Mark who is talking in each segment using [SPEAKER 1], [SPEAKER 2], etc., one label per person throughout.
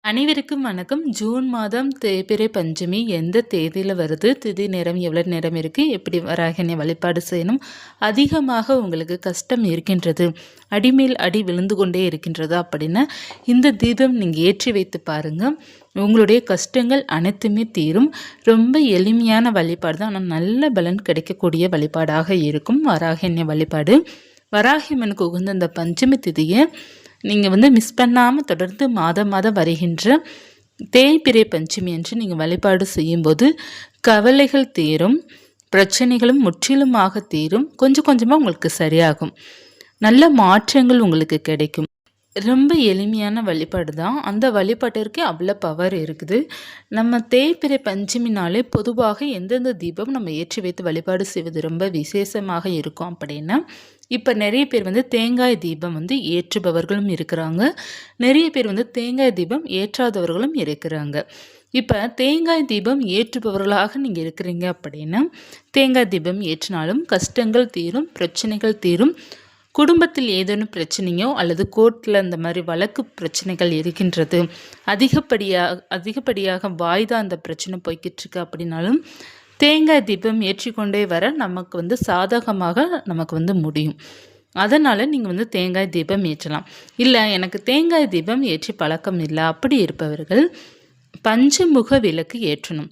[SPEAKER 1] அனைவருக்கும் வணக்கம். ஜூன் மாதம் தேய்பிறை பஞ்சமி எந்த தேதியில் வருது, திதி நேரம் எவ்வளோ நேரம் இருக்குது, எப்படி வராகினை வழிபாடு செய்யணும், அதிகமாக உங்களுக்கு கஷ்டம் இருக்கின்றது, அடிமேல் அடி விழுந்து கொண்டே இருக்கின்றது அப்படின்னா இந்த தீபம் நீங்கள் ஏற்றி வைத்து பாருங்கள். உங்களுடைய கஷ்டங்கள் அனைத்துமே தீரும். ரொம்ப எளிமையான வழிபாடு தான், ஆனால் நல்ல பலன் கிடைக்கக்கூடிய வழிபாடாக இருக்கும் வராகினை வழிபாடு. வராகியம்மனுக்கு உகந்த அந்த பஞ்சமி திதியை நீங்கள் மிஸ் பண்ணாமல் தொடர்ந்து மாதம் வருகின்ற தேய்பிறை பஞ்சமி என்று நீங்கள் வழிபாடு செய்யும்போது கவலைகள் தீரும், பிரச்சனைகளும் முற்றிலுமாக தீரும், கொஞ்சம் கொஞ்சமாக உங்களுக்கு சரியாகும், நல்ல மாற்றங்கள் உங்களுக்கு கிடைக்கும். ரொம்ப எளிமையான வழிபாடு தான். அந்த வழிபாட்டிற்கு அவ்வளோ பவர் இருக்குது. நம்ம தேய்பிறை பஞ்சமினாலே பொதுவாக எந்தெந்த தீபம் நம்ம ஏற்றி வைத்து வழிபாடு செய்வது ரொம்ப விசேஷமாக இருக்கும் அப்படின்னா, இப்போ நிறைய பேர் தேங்காய் தீபம் ஏற்றுபவர்களும் இருக்கிறாங்க, நிறைய பேர் தேங்காய் தீபம் ஏற்றாதவர்களும் இருக்கிறாங்க. இப்போ தேங்காய் தீபம் ஏற்றுபவர்களாக நீங்கள் இருக்கிறீங்க அப்படின்னா, தேங்காய் தீபம் ஏற்றினாலும் கஷ்டங்கள் தீரும், பிரச்சனைகள் தீரும். குடும்பத்தில் ஏதேனும் பிரச்சனையோ அல்லது கோர்ட்டில் அந்த மாதிரி வழக்கு பிரச்சனைகள் இருக்கின்றது, அதிகப்படியாக வாய்தா அந்த பிரச்சனை போய்கிட்டு இருக்கு அப்படின்னாலும் தேங்காய் தீபம் ஏற்றிக்கொண்டே வர நமக்கு சாதகமாக நமக்கு முடியும். அதனால் நீங்கள் தேங்காய் தீபம் ஏற்றலாம். இல்லை எனக்கு தேங்காய் தீபம் ஏற்றி பழக்கம் இல்லை அப்படி இருப்பவர்கள் பஞ்சமுக விளக்கு ஏற்றணும்.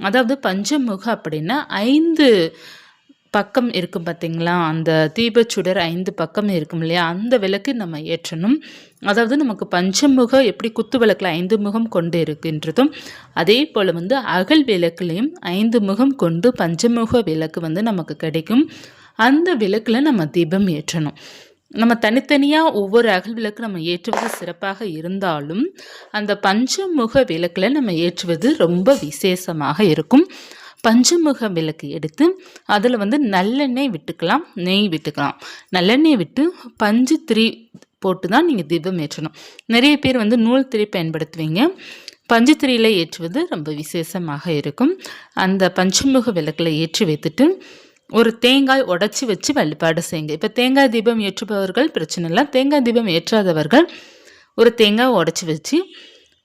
[SPEAKER 1] அதாவது பஞ்சமுக அப்படின்னா 5 பக்கம் இருக்கும் பார்த்தீங்களா, அந்த தீபச்சுடர் 5 பக்கம் இருக்கும் இல்லையா, அந்த விளக்கு நம்ம ஏற்றணும். அதாவது நமக்கு பஞ்சமுக எப்படி குத்து விளக்கில் 5 முகம் கொண்டு இருக்கின்றதும் அதே போல் அகல் விளக்குலையும் 5 முகம் கொண்டு பஞ்சமுக விளக்கு நமக்கு கிடைக்கும். அந்த விளக்கில் நம்ம தீபம் ஏற்றணும். நம்ம தனித்தனியாக ஒவ்வொரு அகல் விளக்கு நம்ம ஏற்றுவது சிறப்பாக இருந்தாலும் அந்த பஞ்சமுக விளக்கில் நம்ம ஏற்றுவது ரொம்ப விசேஷமாக இருக்கும். பஞ்சமுக விளக்கு எடுத்து அதில் நல்லெண்ணெய் விட்டுக்கலாம், நெய் விட்டுக்கலாம். நல்லெண்ணெய் விட்டு பஞ்சு திரி போட்டு தான் நீங்கள் தீபம் ஏற்றணும். நிறைய பேர் நூல் திரி பயன்படுத்துவீங்க, பஞ்சு திரியில் ஏற்றுவது ரொம்ப விசேஷமாக இருக்கும். அந்த பஞ்சமுக விளக்கில் ஏற்றி வைத்துட்டு ஒரு தேங்காய் உடச்சி வச்சு வழிபாடு செய்யுங்க. இப்போ தேங்காய் தீபம் ஏற்றுபவர்கள் பிரச்சனை இல்லை, தேங்காய் தீபம் ஏற்றாதவர்கள் ஒரு தேங்காய் உடச்சி வச்சு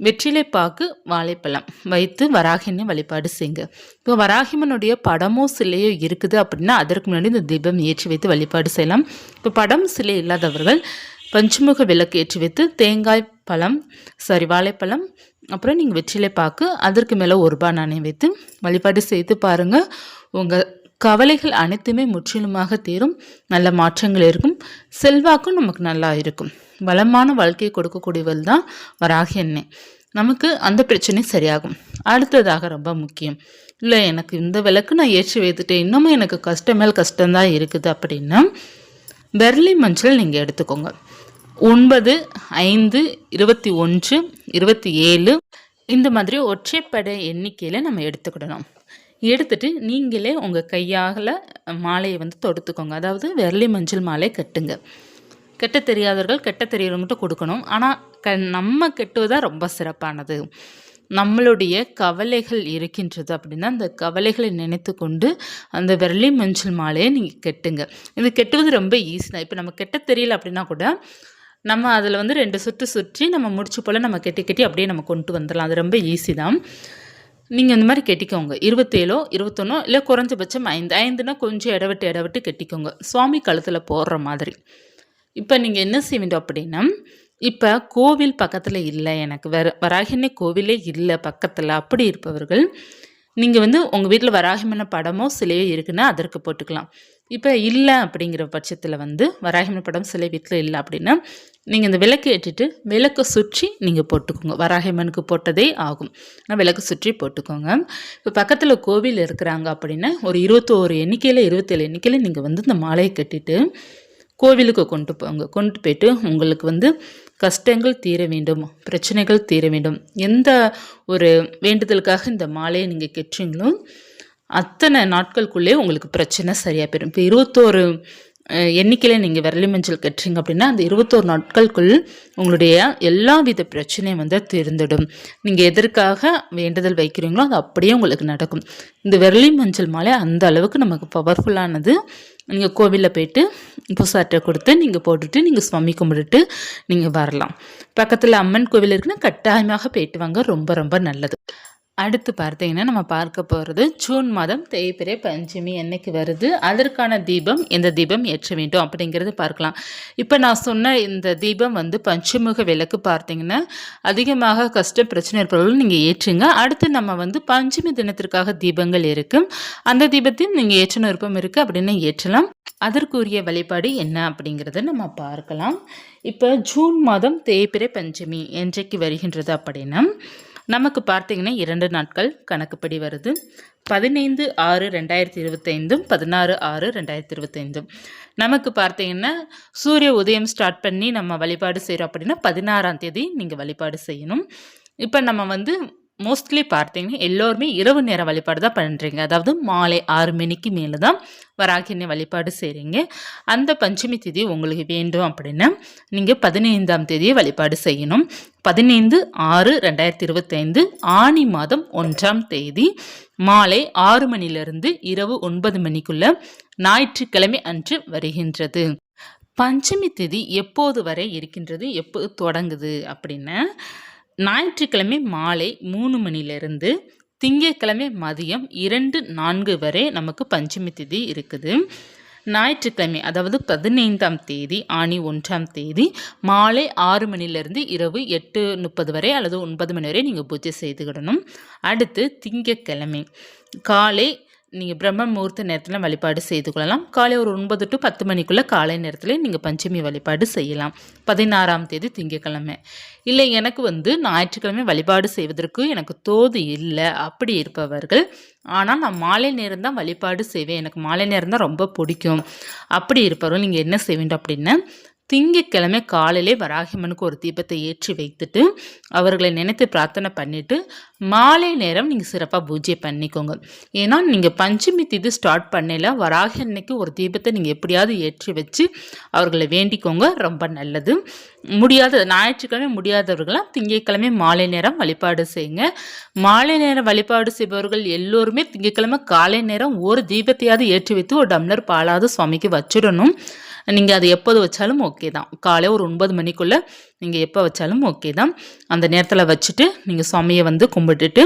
[SPEAKER 1] வெற்றிலை பாக்கு வாழைப்பழம் வைத்து வராகினை வழிபாடு செய்யுங்க. இப்போ வராகிமனுடைய படமோ சிலையோ இருக்குது அப்படின்னா அதற்கு முன்னாடி இந்த தீபம் ஏற்றி வைத்து வழிபாடு செய்யலாம். இப்போ படம் சிலை இல்லாதவர்கள் பஞ்சமுக விளக்கு ஏற்றி வைத்து தேங்காய் பழம் வாழைப்பழம் அப்புறம் நீங்கள் வெற்றிலை பாக்கு அதற்கு மேலே 1 ரூபாய் நாணயம் வைத்து வழிபாடு செய்து பாருங்கள். உங்கள் கவலைகள் அனைத்துமே முற்றிலுமாக தீரும், நல்ல மாற்றங்கள் இருக்கும், செல்வாக்கும் நமக்கு நல்லா இருக்கும். வளமான வாழ்க்கையை கொடுக்கக்கூடியவள் தான் வராகி எண்ணெய். நமக்கு அந்த பிரச்சனை சரியாகும். அடுத்ததாக ரொம்ப முக்கியம், இல்லை எனக்கு இந்த விளக்கு நான் ஏற்றி வைத்துட்டேன், இன்னமும் எனக்கு கஷ்டம் மேல் கஷ்டம்தான் இருக்குது அப்படின்னா வெர்லி மஞ்சள் நீங்கள் எடுத்துக்கோங்க. 9, 5, 21, 27 இந்த மாதிரி ஒற்றைப்படை எண்ணிக்கையில் நம்ம எடுத்துக்கிடணும். எடுத்துட்டு நீங்களே உங்கள் கையால் மாலையை தொடுத்துக்கோங்க. அதாவது வெர்லி மஞ்சள் மாலை கட்டுங்க. கெட்ட தெரியாதவர்கள் கெட்ட தெரியறவங்ககிட்ட கொடுக்கணும். ஆனால் நம்ம கெட்டுவதான் ரொம்ப சிறப்பானது. நம்மளுடைய கவலைகள் இருக்கின்றது அப்படின்னா அந்த கவலைகளை நினைத்து கொண்டு அந்த வெர்லி மஞ்சள் மாலையை நீங்கள் கெட்டுங்க. இது கெட்டுவது ரொம்ப ஈஸி தான். இப்போ நம்ம கெட்ட தெரியல அப்படின்னா கூட நம்ம அதில் 2 சுற்று சுற்றி நம்ம முடிச்சு போல் நம்ம கெட்டி அப்படியே நம்ம கொண்டு வந்துடலாம். அது ரொம்ப ஈஸி தான். நீங்கள் இந்த மாதிரி கெட்டிக்கோங்க. 27, 21 இல்லை குறைஞ்சபட்சம் 5னா கொஞ்சம் இடவிட்டு கெட்டிக்கோங்க, சுவாமி கழுத்தில் போடுற மாதிரி. இப்போ நீங்கள் என்ன செய்வீங்க அப்படின்னா, இப்போ கோவில் பக்கத்தில் இல்லை, எனக்கு வராகினை கோவிலே இல்லை பக்கத்தில் அப்படி இருப்பவர்கள் நீங்கள் உங்கள் வீட்டில் வராகிமன படமோ சிலையோ இருக்குன்னா அதற்கு போட்டுக்கலாம். இப்போ இல்லை அப்படிங்கிற பட்சத்தில் வராகிமன படம் சிலை வீட்டில் இல்லை அப்படின்னா நீங்கள் இந்த விளக்கு ஏற்றிட்டு விளக்கை சுற்றி நீங்கள் போட்டுக்கோங்க. வராகிமனுக்கு போட்டதே ஆகும், ஆனால் விளக்கு சுற்றி போட்டுக்கோங்க. இப்போ பக்கத்தில் கோவில் இருக்கிறாங்க அப்படின்னா ஒரு 21 எண்ணிக்கையில் 27 எண்ணிக்கையில் நீங்கள் இந்த மாலையை கட்டிட்டு கோவிலுக்கு கொண்டு போங்க. கொண்டு போயிட்டு உங்களுக்கு கஷ்டங்கள் தீர வேண்டும், பிரச்சனைகள் தீர வேண்டும், எந்த ஒரு வேண்டுதலுக்காக இந்த மாலையை நீங்கள் கெட்டுறீங்களோ அத்தனை நாட்களுக்குள்ளே உங்களுக்கு பிரச்சனை சரியாக போயிடும். இப்போ 21 எண்ணிக்கையில் நீங்கள் விரலி மஞ்சள் கட்டுறீங்க அப்படின்னா அந்த 21 நாட்களுக்குள் உங்களுடைய எல்லா வித பிரச்சனையும் தீர்ந்துடும். நீங்கள் எதற்காக வேண்டுதல் வைக்கிறீங்களோ அது அப்படியே உங்களுக்கு நடக்கும். இந்த விரலி மஞ்சள் மாலை அந்த அளவுக்கு நமக்கு பவர்ஃபுல்லானது. நீங்கள் கோவிலில் போயிட்டு புதுசு அட்டை கொடுத்து நீங்கள் போட்டுட்டு நீங்கள் சுவாமி கும்பிட்டுட்டு நீங்கள் வரலாம். பக்கத்தில் அம்மன் கோவில் இருக்குன்னா கட்டாயமாக போயிட்டு வாங்க, ரொம்ப ரொம்ப நல்லது. அடுத்து பார்த்தீங்கன்னா நம்ம பார்க்க போகிறது ஜூன் மாதம் தேய்பிறை பஞ்சமி என்னைக்கு வருது, அதற்கான தீபம் எந்த தீபம் ஏற்ற வேண்டும் அப்படிங்கிறது பார்க்கலாம். இப்போ நான் சொன்ன இந்த தீபம் வந்து பஞ்சமுக விளக்கு பார்த்தீங்கன்னா அதிகமாக கஷ்ட பிரச்சனை இருப்பவர்கள் நீங்கள் ஏற்றுங்க. அடுத்து நம்ம வந்து பஞ்சமி தினத்திற்காக தீபங்கள் இருக்குது, அந்த தீபத்தையும் நீங்கள் ஏற்றணும் விருப்பம் இருக்குது அப்படின்னு ஏற்றலாம். அதற்குரிய வழிபாடு என்ன அப்படிங்கிறத நம்ம பார்க்கலாம். இப்போ ஜூன் மாதம் தேய்பிறை பஞ்சமி என்றைக்கு வருகின்றது அப்படின்னா நமக்கு பார்த்தீங்கன்னா 2 நாட்கள் கணக்குப்படி வருது. 15/6/2025 16/6/2025. நமக்கு பார்த்தீங்கன்னா சூரிய உதயம் ஸ்டார்ட் பண்ணி நம்ம வழிபாடு செய்கிறோம் அப்படின்னா 16ஆம் தேதி நீங்கள் வழிபாடு செய்யணும். இப்போ நம்ம வந்து மோஸ்ட்லி பார்த்தீங்கன்னா எல்லோருமே இரவு நேர வழிபாடு தான் பண்ணுறீங்க, அதாவது மாலை 6 மணிக்கு மேலே தான் வராகினி வழிபாடு செய்கிறீங்க. அந்த பஞ்சமி தேதி உங்களுக்கு வேண்டும் அப்படின்னா நீங்கள் 15ஆம் தேதியை வழிபாடு செய்யணும். 15/6/2025 ஆனி மாதம் 1ஆம் தேதி மாலை 6 மணிலிருந்து இரவு 9 மணிக்குள்ள ஞாயிற்றுக்கிழமை அன்று வருகின்றது. பஞ்சமி தேதி எப்போது வரை இருக்கின்றது, எப்போது தொடங்குது அப்படின்னா ஞாயிற்றுக்கிழமை மாலை 3 மணிலிருந்து திங்கட்கிழமை மதியம் 2:04 வரை நமக்கு பஞ்சமி திதி இருக்குது. ஞாயிற்றுக்கிழமை அதாவது 15ஆம் தேதி ஆனி 1ஆம் தேதி மாலை 6 மணிலிருந்து இரவு 8:30 வரை அல்லது 9 மணி வரை நீங்கள் பூஜை செய்துக்கிடணும். அடுத்து திங்கட்கிழமை காலை நீங்கள் பிரம்ம முகூர்த்த நேரத்தில் வழிபாடு செய்து கொள்ளலாம். காலை ஒரு 9 to 10 மணிக்குள்ளே காலை நேரத்தில் நீங்கள் பஞ்சமி வழிபாடு செய்யலாம். 16ஆம் தேதி திங்கட்கிழமை. இல்லை எனக்கு வந்து ஞாயிற்றுக்கிழமை வழிபாடு செய்வதற்கு எனக்கு தோது இல்லை அப்படி இருப்பவர்கள், ஆனால் நான் மாலை நேரம் தான் வழிபாடு செய்வேன், எனக்கு மாலை நேரம் தான் ரொம்ப பிடிக்கும் அப்படி இருப்பவர்கள் நீங்கள் என்ன செய்ய வேண்டும் அப்படின்னா திங்கட்கிழமை காலையிலே வராகியம்மனுக்கு ஒரு தீபத்தை ஏற்றி வைத்துட்டு அவர்களை நினைத்து பிரார்த்தனை பண்ணிவிட்டு மாலை நேரம் நீங்கள் சிறப்பாக பூஜை பண்ணிக்கோங்க. ஏன்னா நீங்கள் பஞ்சமி திதி ஸ்டார்ட் பண்ணல வராகி அன்னைக்கு ஒரு தீபத்தை நீங்கள் எப்படியாவது ஏற்றி வச்சு அவர்களை வேண்டிக்கோங்க, ரொம்ப நல்லது. முடியாத ஞாயிற்றுக்கிழமை முடியாதவர்களாம் திங்கட்கிழமை மாலை நேரம் வழிபாடு செய்யுங்க. மாலை நேரம் வழிபாடு செய்பவர்கள் எல்லோருமே திங்கட்கிழமை காலை நேரம் ஒரு தீபத்தையாவது ஏற்றி வைத்து ஒரு டம்ளர் பாலாவது சுவாமிக்கு வச்சிடணும். நீங்கள் அது எப்போது வச்சாலும் ஓகே தான், காலை ஒரு 9 மணிக்குள்ளே நீங்கள் எப்போ வச்சாலும் ஓகே தான். அந்த நேரத்தில் வச்சுட்டு நீங்கள் சுவாமியை வந்து கும்பிட்டுட்டு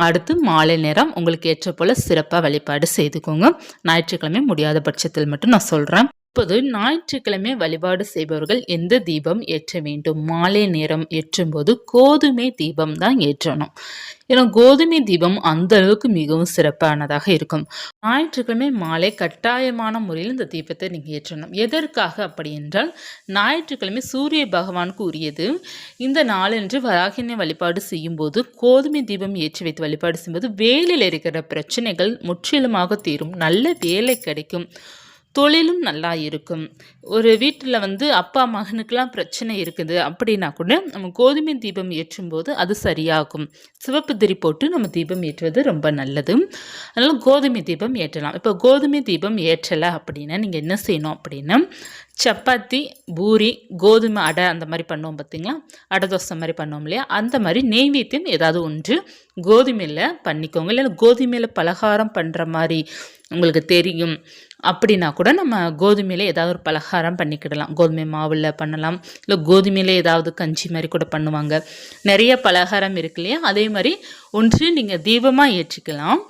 [SPEAKER 1] அடுத்து மாலை நேரம் உங்களுக்கு ஏற்ற போல் சிறப்பாக வழிபாடு செய்துக்கோங்க. ஞாயிற்றுக்கிழமை முடியாத பட்சத்தில் மட்டும் நான் சொல்கிறேன். இப்போது ஞாயிற்றுக்கிழமை வழிபாடு செய்பவர்கள் எந்த தீபம் ஏற்ற வேண்டும்? மாலை நேரம் ஏற்றும்போது கோதுமை தீபம் தான் ஏற்றணும். ஏன்னா கோதுமை தீபம் அந்த அளவுக்கு மிகவும் சிறப்பானதாக இருக்கும். ஞாயிற்றுக்கிழமை மாலை கட்டாயமான முறையில் இந்த தீபத்தை நீங்கள் ஏற்றணும். எதற்காக அப்படி என்றால் ஞாயிற்றுக்கிழமை சூரிய பகவானுக்கு உரியது. இந்த நாளன்று வராகினை வழிபாடு செய்யும்போது கோதுமை தீபம் ஏற்றி வைத்து வழிபாடு செய்யும்போது வேலையில் இருக்கிற பிரச்சனைகள் முற்றிலுமாக தீரும், நல்ல வேலை கிடைக்கும், தொழிலும் நல்லா இருக்கும். ஒரு வீட்டில் வந்து அப்பா மகனுக்கெல்லாம் பிரச்சனை இருக்குது அப்படின்னா கூட நம்ம கோதுமை தீபம் ஏற்றும்போது அது சரியாகும். சிவப்பு திரி போட்டு நம்ம தீபம் ஏற்றுவது ரொம்ப நல்லது. அதனால் கோதுமை தீபம் ஏற்றலாம். இப்போ கோதுமை தீபம் ஏற்றலை அப்படின்னா நீங்கள் என்ன செய்யணும் அப்படின்னா சப்பாத்தி, பூரி, கோதுமை அடை அந்த மாதிரி பண்ணுவோம் பார்த்தீங்களா, அடை தோசை மாதிரி பண்ணுவோம் இல்லையா, அந்த மாதிரி நெய்வேத்தியம் ஏதாவது ஒன்று கோதுமையில் பண்ணிக்கோங்க. இல்லை கோதுமையில் பலகாரம் பண்ணுற மாதிரி உங்களுக்கு தெரியும் அப்படின்னா கூட நம்ம கோதுமையில ஏதாவது ஒரு பலகாரம் பண்ணிக்கிடலாம். கோதுமை மாவில் பண்ணலாம், இல்லை கோதுமையில ஏதாவது கஞ்சி மாதிரி கூட பண்ணுவாங்க. நிறைய பலகாரம் இருக்கு இல்லையா, அதே மாதிரி ஒன்று நீங்கள் தீபமாக ஏற்றிக்கலாம்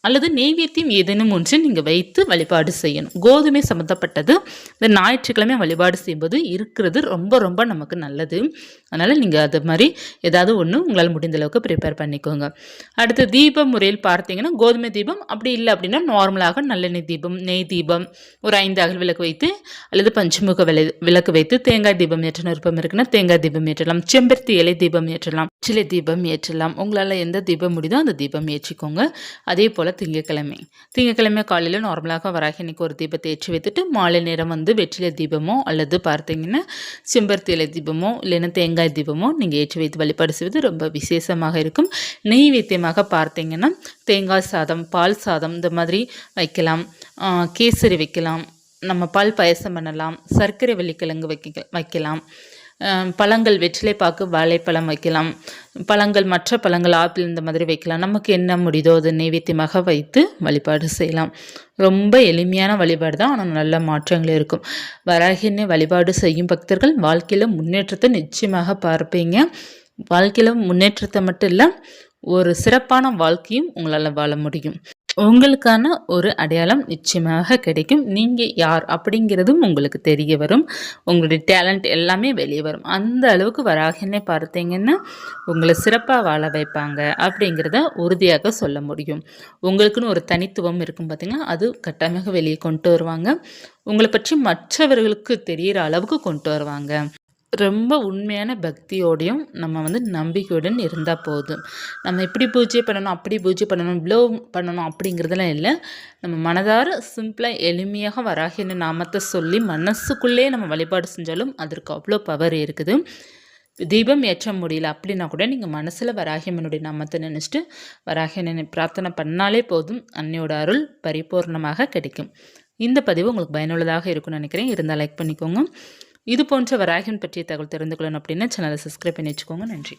[SPEAKER 1] அல்லது நெய்வேத்தியம் ஏதேனும் ஒன்று நீங்கள் வைத்து வழிபாடு செய்யணும். கோதுமை சம்மந்தப்பட்டது இந்த ஞாயிற்றுக்கிழமை வழிபாடு செய்யும்போது இருக்கிறது ரொம்ப ரொம்ப நமக்கு நல்லது. அதனால் நீங்கள் அது மாதிரி ஏதாவது ஒன்று உங்களால் முடிந்த அளவுக்கு ப்ரிப்பேர் பண்ணிக்கோங்க. அடுத்து தீப முறையில் பார்த்தீங்கன்னா கோதுமை தீபம் அப்படி இல்லை அப்படின்னா நார்மலாக நல்லெண்ணெய் தீபம், நெய் தீபம், ஒரு 5 அகல் விளக்கு வைத்து அல்லது பஞ்சமுக விளக்கு வைத்து தேங்காய் தீபம் ஏற்றணும் விருப்பம் இருக்குன்னா தேங்காய் தீபம் ஏற்றலாம், செம்பருத்தி இலை தீபம் ஏற்றலாம், சிலை தீபம் ஏற்றலாம். உங்களால் எந்த தீபம் முடியுதோ அந்த தீபம் ஏற்றிக்கோங்க. அதே போல் திங்கட்கிழமை காலையில் நார்மலாக வராகி அன்னைக்கு ஒரு தீபத்தை ஏற்றி வைத்துட்டு மாலை நேரம் வந்து வெற்றிலை தீபமோ அல்லது பார்த்தீங்கன்னா செம்பருத்தி இலை தீபமோ இல்லைன்னா தேங்காய் தீபமோ நீங்கள் ஏற்றி வைத்து வழிபாடு செய்வது ரொம்ப விசேஷமாக இருக்கும். நெய்வேத்தியமாக பார்த்தீங்கன்னா தேங்காய் சாதம், பால் சாதம் இந்த மாதிரி வைக்கலாம், கேசரி வைக்கலாம், நம்ம பால் பாயசம் பண்ணலாம், சர்க்கரை வெள்ளிக்கிழங்கு வைக்கலாம். பழங்கள் வெற்றிலை பாக்கு, வாழைப்பழம் வைக்கலாம். பழங்கள் மற்ற பழங்கள் ஆப்பிள் இந்த மாதிரி வைக்கலாம். நமக்கு என்ன முடியுதோ அதை நைவேத்தியமாக வைத்து வழிபாடு செய்யலாம். ரொம்ப எளிமையான வழிபாடு தான், ஆனால் நல்ல மாற்றங்கள் இருக்கும். வராகினை வழிபாடு செய்யும் பக்தர்கள் வாழ்க்கையில் முன்னேற்றத்தை நிச்சயமாக பார்ப்பீங்க. வாழ்க்கையில் முன்னேற்றத்தை மட்டும் இல்லை, ஒரு சிறப்பான வாழ்க்கையும் உங்களால் வாழ முடியும். உங்களுக்கான ஒரு அடையாளம் நிச்சயமாக கிடைக்கும். நீங்கள் யார் அப்படிங்கிறதும் உங்களுக்கு தெரிய வரும். உங்களுடைய டேலண்ட் எல்லாமே வெளியே வரும். அந்த அளவுக்கு வராகினை பார்த்தீங்கன்னா உங்களை சிறப்பாக வாழ வைப்பாங்க அப்படிங்கிறத உறுதியாக சொல்ல முடியும். உங்களுக்குன்னு ஒரு தனித்துவம் இருக்கும் பார்த்தீங்கன்னா, அது கட்டாயமாக வெளியே கொண்டு வருவாங்க. உங்களை பற்றி மற்றவர்களுக்கு தெரிகிற அளவுக்கு கொண்டு வருவாங்க. ரொம்ப உண்மையான பக்தியோடையும் நம்ம நம்பிக்கையுடன் இருந்தால் போதும். நம்ம இப்படி பூஜை பண்ணணும், அப்படி பூஜை பண்ணணும், இவ்வளோ பண்ணணும் அப்படிங்கிறதெல்லாம் இல்லை. நம்ம மனதார சிம்பிளாக எளிமையாக வராகின நாமத்தை சொல்லி மனசுக்குள்ளே நம்ம வழிபாடு செஞ்சாலும் அதற்கு அவ்வளோ பவர் இருக்குது. தீபம் ஏற்ற முடியல அப்படின்னா கூட நீங்கள் மனசில் வராகியம்மனுடைய நாமத்தை நினச்சிட்டு வராகியனை பிரார்த்தனை பண்ணாலே போதும், அன்னையோட அருள் பரிபூர்ணமாக கிடைக்கும். இந்த பதிவு உங்களுக்கு பயனுள்ளதாக இருக்கும்னு நினைக்கிறேன். இருந்தால் லைக் பண்ணிக்கோங்க. இது போன்ற வராகியம்மன் பற்றிய தகவல் தெரிந்து கொள்ளணும் அப்படின்னா சேனலை சப்ஸ்கிரைப் பண்ணி வச்சுக்கோங்க. நன்றி.